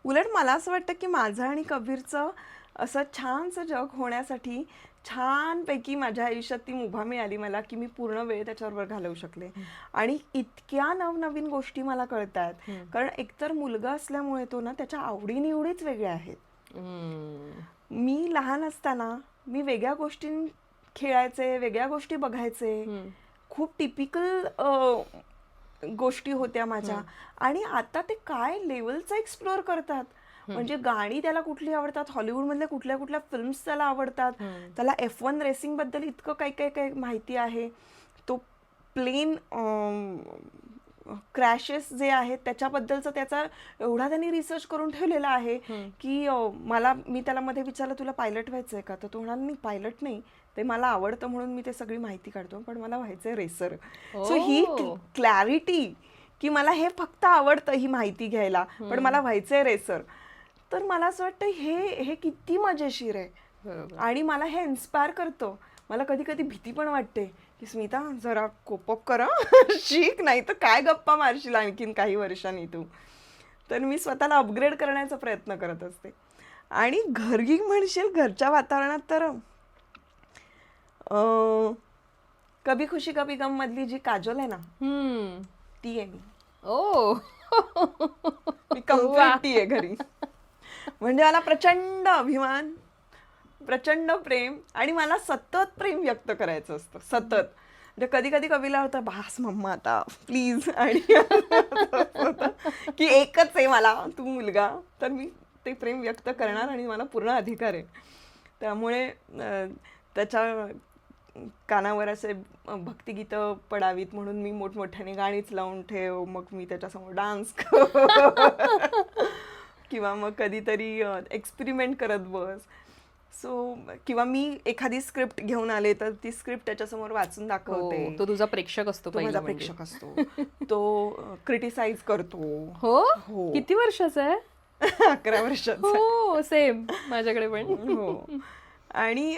उलट मला असं वाटतं की माझं आणि कबीरचं असं छानसं जग होण्यासाठी छानपैकी माझ्या आयुष्यात ती मुभा मिळाली मला, की मी पूर्ण वेळ त्याच्याबरोबर घालवू शकले. आणि इतक्या नवनवीन गोष्टी मला कळतायत. कारण एकतर मुलगा असल्यामुळे तो ना त्याच्या आवडीनिवडीच वेगळ्या आहेत. मी लहान असताना मी वेगळ्या गोष्टी खेळायचे, वेगळ्या गोष्टी बघायचे. खूप टिपिकल गोष्टी होत्या माझ्या. आणि आता ते काय लेवलचं एक्सप्लोअर करतात. म्हणजे गाणी त्याला कुठली आवडतात, हॉलिवूडमधल्या कुठल्या कुठल्या फिल्म्स त्याला आवडतात, त्याला F1 रेसिंग बद्दल इतकं काही काही काही माहिती आहे. तो प्लेन क्रॅशेस जे आहेत त्याच्याबद्दलचा त्याचा एवढा त्यांनी रिसर्च करून ठेवलेला आहे की मी त्याला मध्ये विचारलं तुला पायलट व्हायचंय का, तर तो म्हणाला नाही पायलट नाही, ते मला आवडतं म्हणून मी ते सगळी माहिती काढतो, पण मला व्हायचंय रेसर. सो ही क्लॅरिटी की मला हे फक्त आवडतं ही माहिती घ्यायला, पण मला व्हायचंय रेसर. तर मला असं वाटतं हे किती मजेशीर आहे. आणि मला हे इन्स्पायर करतं. मला कधी कधी भीती पण वाटते की स्मिता जरा कोपअप करा शिक, नाही तर काय गप्पा मारशील आणखीन काही वर्षांनी तू. तर मी स्वतःला अपग्रेड करण्याचा प्रयत्न करत असते. आणि घरी म्हणशील घरच्या वातावरणात तर कभी खुशी कभी गम मधली जी काजोल आहे ना ती आहे मी. मी कम्प्लीट ती आहे घरी. म्हणजे मला प्रचंड अभिमान, प्रचंड प्रेम, आणि मला सतत प्रेम व्यक्त करायचं असतं सतत. म्हणजे कधी कधी कवीला होतं बास मम्मा आता प्लीज, आणि की एकच आहे मला तू मुलगा, तर मी ते प्रेम व्यक्त करणार आणि मला पूर्ण अधिकार आहे. त्यामुळे त्याच्या कानावर असे भक्तिगीतं पडावीत म्हणून मी मोठमोठ्याने गाणीच लावून ठेव, मग मी त्याच्यासमोर डान्स किंवा मग कधीतरी एक्सपेरिमेंट करत बस. सो किंवा मी एखादी स्क्रिप्ट घेऊन आले तर ती स्क्रिप्ट त्याच्यासमोर वाचून दाखवते. तो तुझा प्रेक्षक असतो. तो माझा प्रेक्षक असतो. तो क्रिटिसाइज करतो. हो. किती वर्षाचा आहे? 11 वर्षाचा. हो सेम माझ्याकडे पण. हो. आणि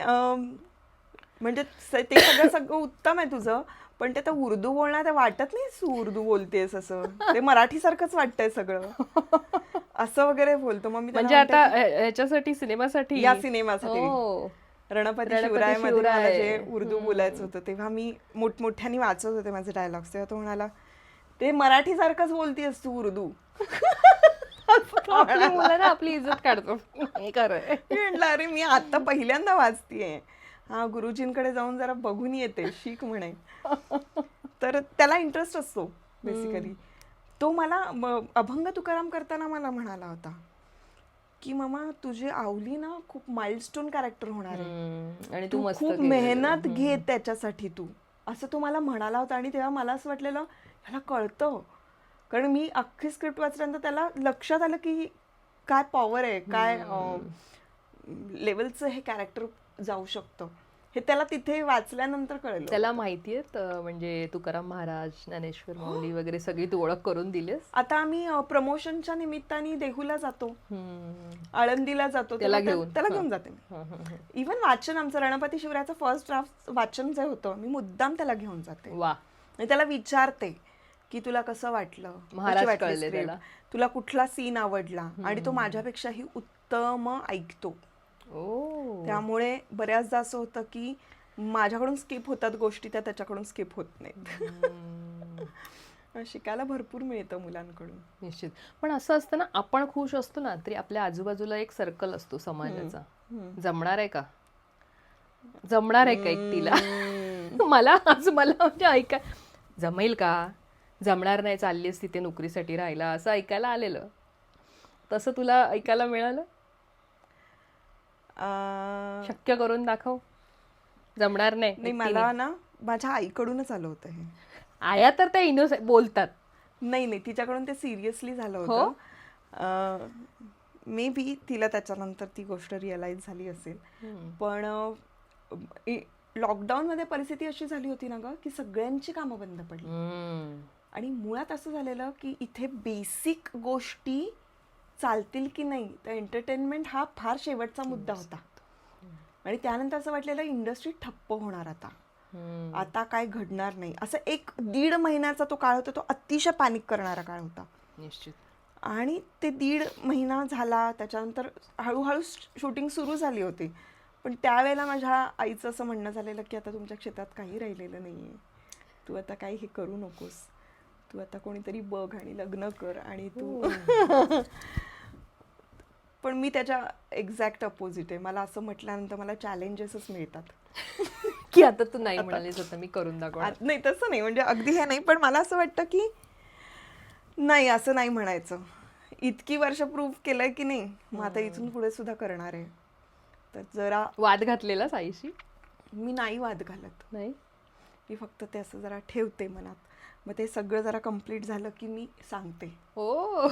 म्हणजे ते सगळं उत्तम आहे तुझं, पण ते तर उर्दू बोलणार ते वाटत नाही तू उर्दू बोलतेस असं. ते मराठी सारखंच वाटतंय सगळं असं वगैरे बोलतो. मग मी म्हणजे आता ह्याच्यासाठी सिनेमासाठी, या सिनेमासाठी रणपती शिवराय मध्ये मला जे उर्दू बोलायचं होतं तेव्हा मी मोठमोठ्याने वाचत होते माझे डायलॉग्स, तेव्हा तो म्हणाला ते मराठी सारखंच बोलतेस तू उर्दू. आपली इज्जत काढतो. म्हटलं अरे मी आता पहिल्यांदा वाचतीये, हा गुरुजींकडे जाऊन जरा बघून येते, शिक म्हणे. तर त्याला इंटरेस्ट असतो बेसिकली. तो मला अभंग तुकाराम करताना मला म्हणाला होता की मामा तुझी आवली ना खूप माइलस्टोन कॅरेक्टर होणार आहे आणि तू खूप मेहनत घे त्याच्यासाठी तू, असं तो मला म्हणाला होता. आणि तेव्हा मला असं वाटलेलं ह्याला कळतं, कारण मी अख्खी स्क्रिप्ट वाचल्यानंतर त्याला लक्षात आलं की काय पॉवर आहे, काय लेवलचं हे कॅरेक्टर जाऊ शकतं, हे त्याला तिथे वाचल्यानंतर कळलं. त्याला माहिती आहे म्हणजे तुकाराम महाराज, ज्ञानेश्वर माऊली वगैरे सगळी तू ओळख करून दिलीस. आता आम्ही प्रमोशनच्या निमित्ताने देहूला जातो, आळंदीला जातो, त्याला घेऊन जाते. इव्हन वाचन आमचं रणपती शिवरायाचं फर्स्ट ड्राफ्ट वाचन जे होतं मी मुद्दाम त्याला घेऊन जाते. वा. आणि त्याला विचारते की तुला कसं वाटलं, महाराज कळले त्याला, तुला कुठला सीन आवडला, आणि तो माझ्यापेक्षाही उत्तम ऐकतो. त्यामुळे बऱ्याचदा असं होतं की माझ्याकडून स्किप होतात गोष्टी, त्या त्याच्याकडून स्किप होत नाहीत. शिकायला भरपूर मिळतं मुलांकडून. निश्चित. पण असं असतं ना, आपण खुश असतो ना तरी आपल्या आजूबाजूला एक सर्कल असतो समाजाचा. जमणार आहे का, जमणार आहे का एकटीला, मला म्हणजे ऐका जमेल का, जमणार नाही, चाललीस तिथे नोकरीसाठी राहायला, असं ऐकायला आलेलं. तसं तुला ऐकायला मिळालं? शक्य करून दाखव, जमणार नाही. मला ना माझ्या आईकडूनच आलं होतं हे. आया तर त्या इनोसेंट बोलतात. नाही तिच्याकडून ते सिरियसली झालं होतं. मे बी तिला त्याच्यानंतर ती गोष्ट रिअलाइज झाली असेल. पण लॉकडाऊन मध्ये परिस्थिती अशी झाली होती ना ग की सगळ्यांची कामं बंद पडली. आणि मुळात असं झालेलं की इथे बेसिक गोष्टी चालतील की नाही, तर एंटरटेनमेंट हा फार शेवटचा मुद्दा होता. आणि त्यानंतर असं वाटलेलं इंडस्ट्री ठप्प होणार आता काय घडणार नाही, असं 1-1.5 महिन्याचा तो काळ होता, तो अतिशय पॅनिक करणारा काळ होता. निश्चित. आणि ते 1.5 महिना झाला, त्याच्यानंतर हळूहळू शूटिंग सुरू झाली होती. पण त्यावेळेला माझ्या आईचं असं म्हणणं झालेलं की आता तुमच्या क्षेत्रात काही राहिलेलं नाहीये, तू आता काही हे करू नकोस, तू आता कोणीतरी बघ आणि लग्न कर आणि तू पण मी त्याच्या एक्झॅक्ट अपोजिट आहे. मला असं म्हटल्यानंतर मला चॅलेंजेसच मिळतात. की आता तू नाही म्हणालीस आता मी करून दाखवणार. नाही तसं नाही, म्हणजे अगदी हे नाही, पण मला असं वाटतं की नाही, असं नाही म्हणायचं. इतकी वर्ष प्रूव्ह केलंय की नाही, मग आता इथून पुढे सुद्धा करणार आहे. तर जरा वाद घातलेला साईशी? मी नाही वाद घालत, नाही. मी फक्त ते असं जरा ठेवते मनात. मग ते सगळं जरा कम्प्लीट झालं की मी सांगते, हो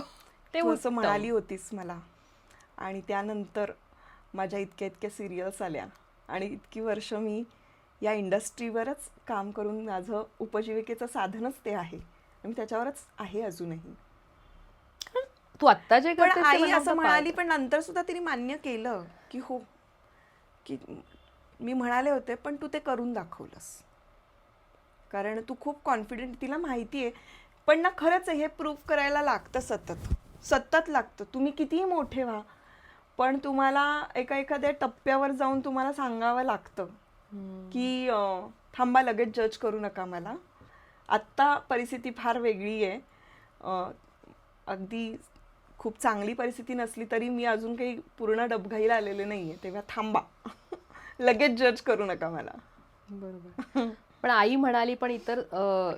ते तू असं म्हणाली होतीस मला. आणि त्यानंतर माझ्या इतक्या इतक्या सिरियल्स आल्या आणि इतकी वर्ष मी या इंडस्ट्रीवरच काम करून माझं उपजीविकेचं साधनच ते आहे. मी त्याच्यावरच आहे अजूनही. तू आत्ता जे पण करतेस ते आई मला असं आता म्हणाली, पण नंतर सुद्धा तिने मान्य केलं की हो, की मी म्हणाले होते पण तू ते करून दाखवलंस, कारण तू खूप कॉन्फिडेंट, तिला माहिती आहे. पण ना खरंच आहे, हे प्रूव्ह करायला लागतं, सतत सतत लागतं. तुम्ही कितीही मोठे व्हा, पण तुम्हाला एखाद्या टप्प्यावर जाऊन तुम्हाला सांगावं लागतं की थांबा, लगेच जज करू नका मला. आत्ता परिस्थिती फार वेगळी आहे. अगदी खूप चांगली परिस्थिती नसली तरी मी अजून काही पूर्ण डबघाईला आलेले नाहीये, तेव्हा थांबा, लगेच जज करू नका मला. बरोबर. पण आई म्हणाली, पण इतर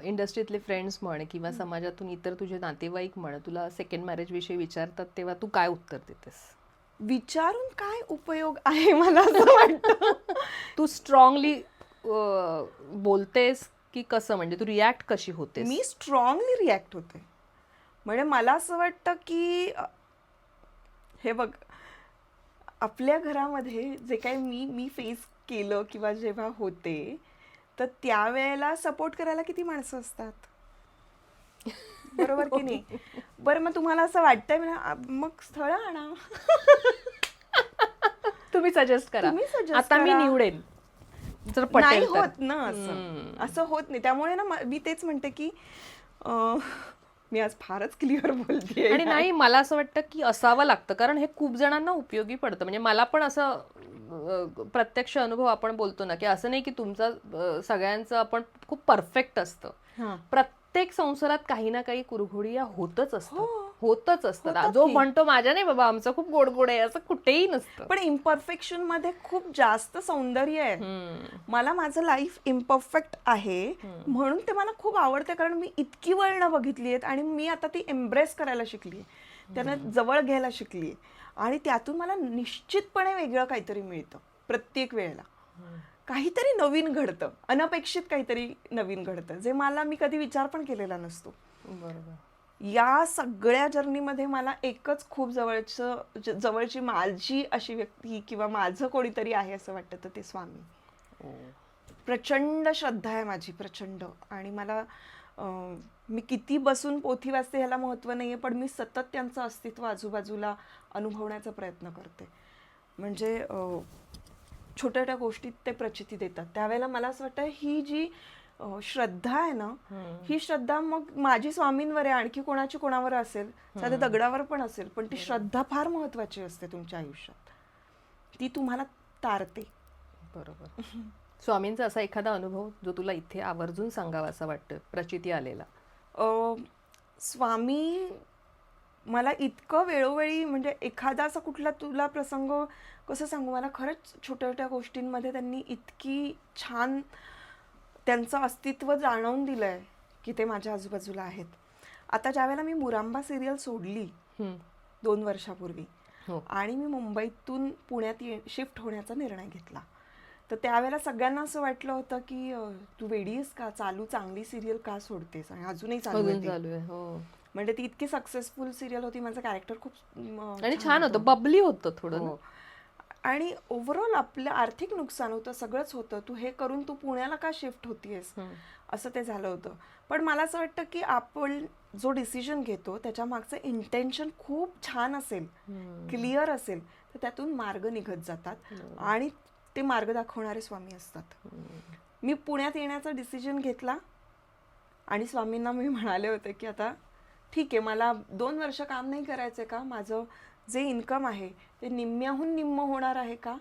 इंडस्ट्रीतले फ्रेंड्स म्हण किंवा समाजातून इतर तुझे नातेवाईक म्हण तुला सेकंड मॅरेज विषयी विचारतात तेव्हा तू काय उत्तर देतेस? विचारून काय उपयोग आहे, मला असं वाटतं. तू स्ट्रॉंगली बोलतेस की कसं, म्हणजे तू रिॲक्ट कशी होतेस? मी स्ट्रॉंगली रिॲक्ट होते. म्हणजे मला असं वाटतं की हे बघ, आपल्या घरामध्ये जे काही मी फेस केलं किंवा जेव्हा होते, तर त्यावेळेला सपोर्ट करायला किती माणसं असतात, बरोबर की नाही? बरं, मग तुम्हाला असं वाटतंय मग स्थळ आणा. तुम्ही सजेस्ट करा, तुम्ही suggest आता मी करा. निवडेन जर नाही पटेल तर. होत ना असं होत नाही. त्यामुळे ना मी तेच म्हणते की मी आज फारच क्लिअर बोलते. आणि नाही, मला असं वाटतं की असावं लागतं, कारण हे खूप जणांना उपयोगी पडतं. म्हणजे मला पण असं प्रत्यक्ष अनुभव आपण बोलतो ना, की असं नाही की तुमचं सगळ्यांचं आपण खूप परफेक्ट असतं. प्रत्येक संसारात काही ना काही कुरघोडी या होतच असतात. जो म्हणतो माझ्या नाही बाबा आमचं खूप गोड आहे, असं कुठेही नसतं. पण इम्परफेक्शन मध्ये खूप जास्त सौंदर्य आहे. मला माझं लाईफ इम्परफेक्ट आहे म्हणून ते मला खूप आवडतं, कारण मी इतकी वळणं बघितली आहेत आणि मी आता ती एम्ब्रेस करायला शिकली, त्यांना जवळ घ्यायला शिकली, आणि त्यातून मला निश्चितपणे वेगळं काहीतरी मिळतं. प्रत्येक वेळेला काहीतरी नवीन घडतं, अनपेक्षित काहीतरी नवीन घडतं, जे मी कधी विचार पण केलेला नसतो. बरोबर. या सगळ्या जर्नीमध्ये मला एकच खूप जवळची माझी अशी व्यक्ती किंवा माझं कोणीतरी आहे असं वाटतं, तर ते स्वामी. प्रचंड श्रद्धा आहे माझी, प्रचंड. आणि मला मी किती बसून पोथी वाचते ह्याला महत्त्व नाहीये, पण मी सतत त्यांचं अस्तित्व आजूबाजूला अनुभवण्याचा प्रयत्न करते. म्हणजे छोट्या छोट्या गोष्टीत ते प्रचिती देतात. त्यावेळेला मला असं वाटतं ही जी श्रद्धा आहे ना, ही श्रद्धा मग माझी स्वामींवर आहे, आणखी कोणावर असेल, साध्या दगडावर पण असेल, पण ती श्रद्धा फार महत्वाची असते तुमच्या आयुष्यात. ती तुम्हाला तारते. बरोबर. स्वामींचा असा एखादा अनुभव जो तुला इथे आवर्जून सांगावा असं वाटतं, प्रचिती आलेला? स्वामी मला इतकं वेळोवेळी, म्हणजे एखादा असा कुठला तुला प्रसंग कसं सांगू, मला खरंच छोट्या छोट्या गोष्टींमध्ये त्यांनी इतकी छान त्यांचं अस्तित्व जाणवून दिलंय की ते माझ्या आजूबाजूला आहेत. आता ज्यावेळेला मी मुरांबा सिरियल सोडली 2 वर्षापूर्वी, आणि मी मुंबईतून पुण्यात शिफ्ट होण्याचा निर्णय घेतला, तर त्यावेळेला सगळ्यांना असं वाटलं होतं की तू वेडी आहेस का, चांगली सिरियल का सोडतेस, आणि अजूनही चालू आहे. म्हणजे ती इतकी सक्सेसफुल सिरियल होती, माझं कॅरेक्टर खूप आणि छान होतं, बबली होतं थोडं. आणि ओव्हरऑल आपलं आर्थिक नुकसान होतं, सगळंच होतं. तू हे करून तू पुण्याला का शिफ्ट होतीयस, असं ते झालं होतं. पण मला असं वाटतं की आपण जो डिसिजन घेतो त्याच्या मागचं इंटेन्शन खूप छान असेल, क्लिअर असेल, तर त्यातून मार्ग निघत जातात, आणि ते मार्ग दाखवणारे स्वामी असतात. मी पुण्यात येण्याचा डिसिजन घेतला आणि स्वामींना मी म्हणाले होते की आता ठीक आहे, मला 2 वर्ष काम नाही करायचं का, माझं जे इन्कम आहे ते निम्म्याहून निम्म होणार आहे का,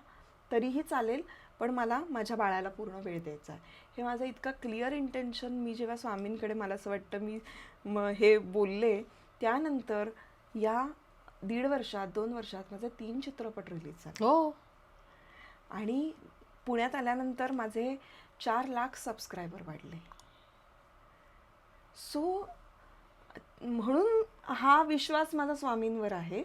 तरीही चालेल, पण मला माझ्या बाळाला पूर्ण वेळ द्यायचा आहे. हे माझं इतकं क्लिअर इंटेन्शन मी जेव्हा स्वामींकडे, मला असं वाटतं मी हे बोलले, त्यानंतर या 1.5 वर्षात 2 वर्षात माझे 3 चित्रपट रिलीज झाले. हो. आणि पुण्यात आल्यानंतर माझे 4 लाख सबस्क्रायबर वाढले. सो म्हणून हा विश्वास माझा स्वामींवर आहे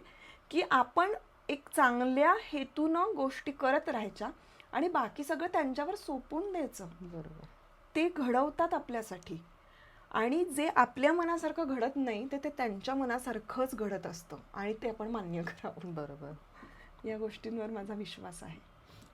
की आपण एक चांगल्या हेतूनं गोष्टी करत राहायच्या आणि बाकी सगळं त्यांच्यावर सोपून द्यायचं. बरोबर. ते घडवतात आपल्यासाठी, आणि जे आपल्या मनासारखं घडत नाही ते त्यांच्या मनासारखंच घडत असतं, आणि ते आपण मान्य करावं. बरोबर. या गोष्टींवर माझा विश्वास आहे.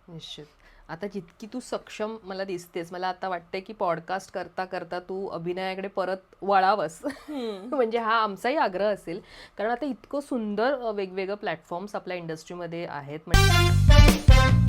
निश्चित. आता जितकी तू सक्षम मला दिसतेस, मला आता वाटतंय की पॉडकास्ट करता करता तू अभिनयाकडे परत वळावंस. म्हणजे हा आमचाही आग्रह असेल, कारण आता इतकं सुंदर वेगवेगळं प्लॅटफॉर्म्स आपल्या इंडस्ट्रीमध्ये आहेत. म्हणजे